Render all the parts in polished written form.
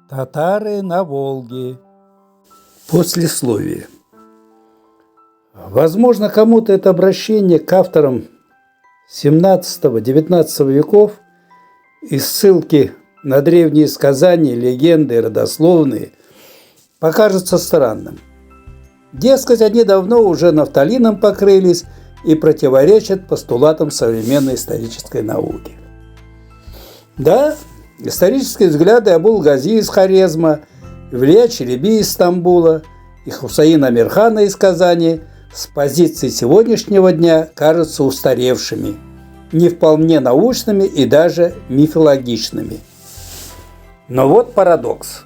Татары на Волге. Послесловие. Возможно, кому-то это обращение к авторам XVII-XIX веков и ссылки на древние сказания, легенды и родословные покажется странным. Дескать, они давно уже нафталином покрылись и противоречат постулатам современной исторической науки. Да, исторические взгляды Абул-Гази из Хорезма, Ивлия Чelebi из Стамбула и Хусаина Амирхана из Казани с позиции сегодняшнего дня кажутся устаревшими, не вполне научными и даже мифологичными. Но вот парадокс.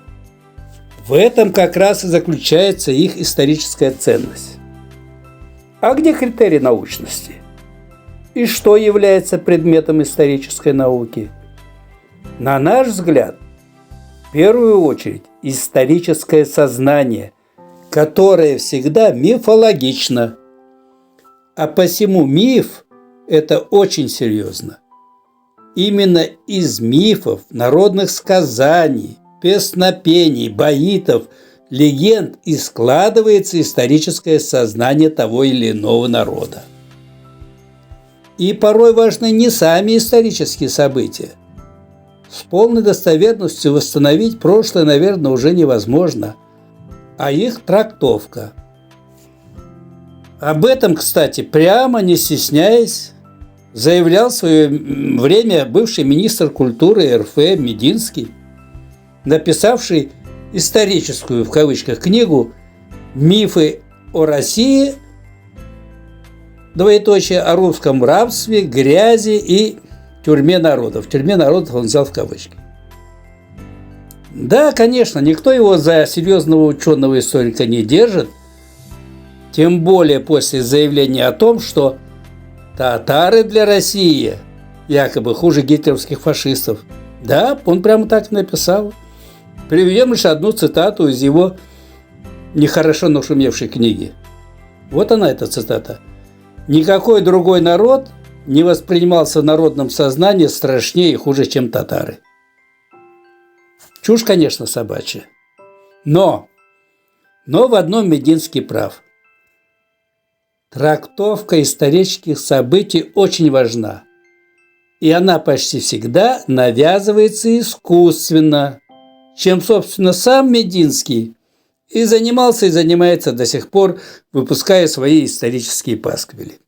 В этом как раз и заключается их историческая ценность. А где критерий научности? И что является предметом исторической науки? На наш взгляд, в первую очередь, историческое сознание, которое всегда мифологично. А посему миф – это очень серьезно. Именно из мифов, народных сказаний, песнопений, баитов, легенд и складывается историческое сознание того или иного народа. И порой важны не сами исторические события. С полной достоверностью восстановить прошлое, наверное, уже невозможно, а их трактовка. Об этом, кстати, прямо не стесняясь, заявлял в свое время бывший министр культуры РФ Мединский, написавший историческую, в кавычках, книгу «Мифы о России», двоеточие, о русском рабстве, грязи и тюрьме народов. Тюрьме народов он взял в кавычки. Да, конечно, никто его за серьезного ученого историка не держит, тем более после заявления о том, что татары для России якобы хуже гитлеровских фашистов. Да, он прямо так написал. Приведем лишь одну цитату из его нехорошо нашумевшей книги. Вот она, эта цитата. «Никакой другой народ не воспринимался в народном сознании страшнее и хуже, чем татары». Чушь, конечно, собачья. Но в одном Мединский прав. Трактовка исторических событий очень важна. И она почти всегда навязывается искусственно, чем, собственно, сам Мединский и занимался, и занимается до сих пор, выпуская свои исторические пасквили.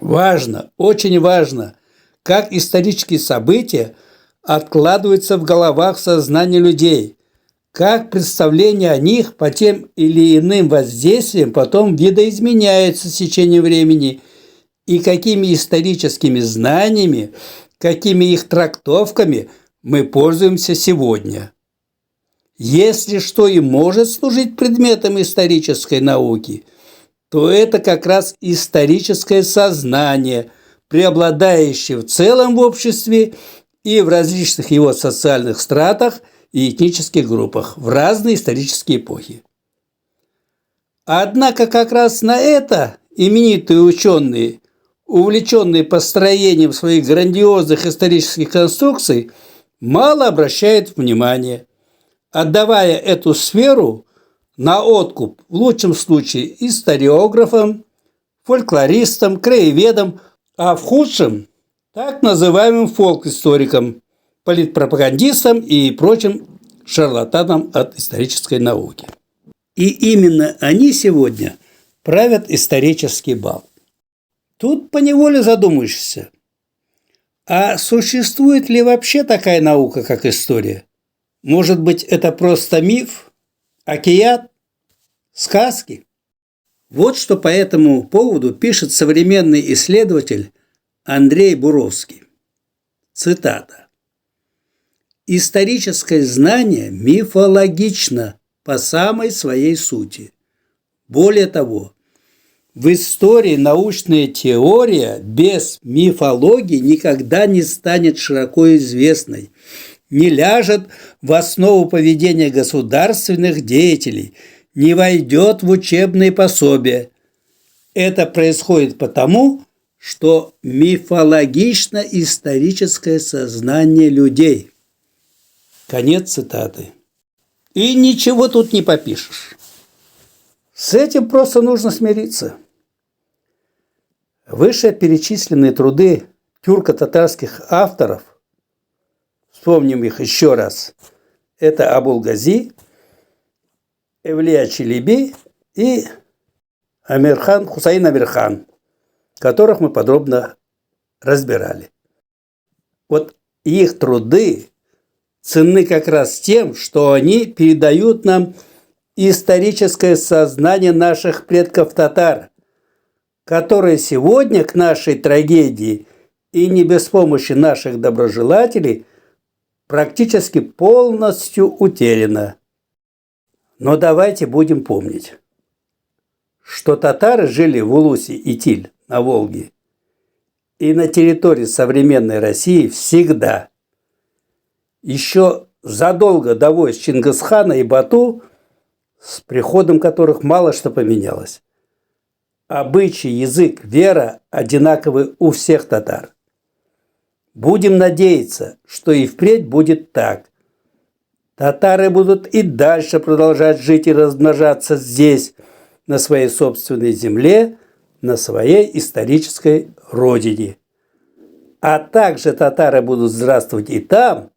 Важно, очень важно, как исторические события откладываются в головах, в сознании людей, как представление о них по тем или иным воздействиям потом видоизменяется с течением времени и какими историческими знаниями, какими их трактовками мы пользуемся сегодня. Если что и может служить предметом исторической науки, то это как раз историческое сознание, преобладающее в целом в обществе и в различных его социальных стратах и этнических группах в разные исторические эпохи. Однако как раз на это именитые ученые, увлеченные построением своих грандиозных исторических конструкций, мало обращают внимания, отдавая эту сферу на откуп в лучшем случае историографам, фольклористам, краеведам, а в худшем – так называемым фолк-историкам, политпропагандистам и прочим шарлатанам от исторической науки. И именно они сегодня правят исторический бал. Тут поневоле задумаешься, а существует ли вообще такая наука, как история? Может быть, это просто миф, океан, сказки? Вот что по этому поводу пишет современный исследователь Андрей Буровский. Цитата. «Историческое знание мифологично по самой своей сути. Более того, в истории научная теория без мифологии никогда не станет широко известной, не ляжет в основу поведения государственных деятелей, не войдет в учебные пособия. Это происходит потому, что мифологично историческое сознание людей». Конец цитаты. И ничего тут не попишешь. С этим просто нужно смириться. Вышеперечисленные труды тюрко-татарских авторов, вспомним их еще раз, это Абул-Гази, Эвлия Челеби и Хусаин Амирхан, которых мы подробно разбирали. Вот их труды ценны как раз тем, что они передают нам историческое сознание наших предков-татар, которые сегодня к нашей трагедии и не без помощи наших доброжелателей практически полностью утеряно. Но давайте будем помнить, что татары жили в Улусе и Тиль на Волге и на территории современной России всегда. Еще задолго до войск Чингисхана и Бату, с приходом которых мало что поменялось. Обычай, язык, вера одинаковы у всех татар. Будем надеяться, что и впредь будет так. Татары будут и дальше продолжать жить и размножаться здесь, на своей собственной земле, на своей исторической родине. А также татары будут здравствовать и там,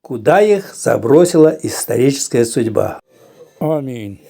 куда их забросила историческая судьба. Аминь.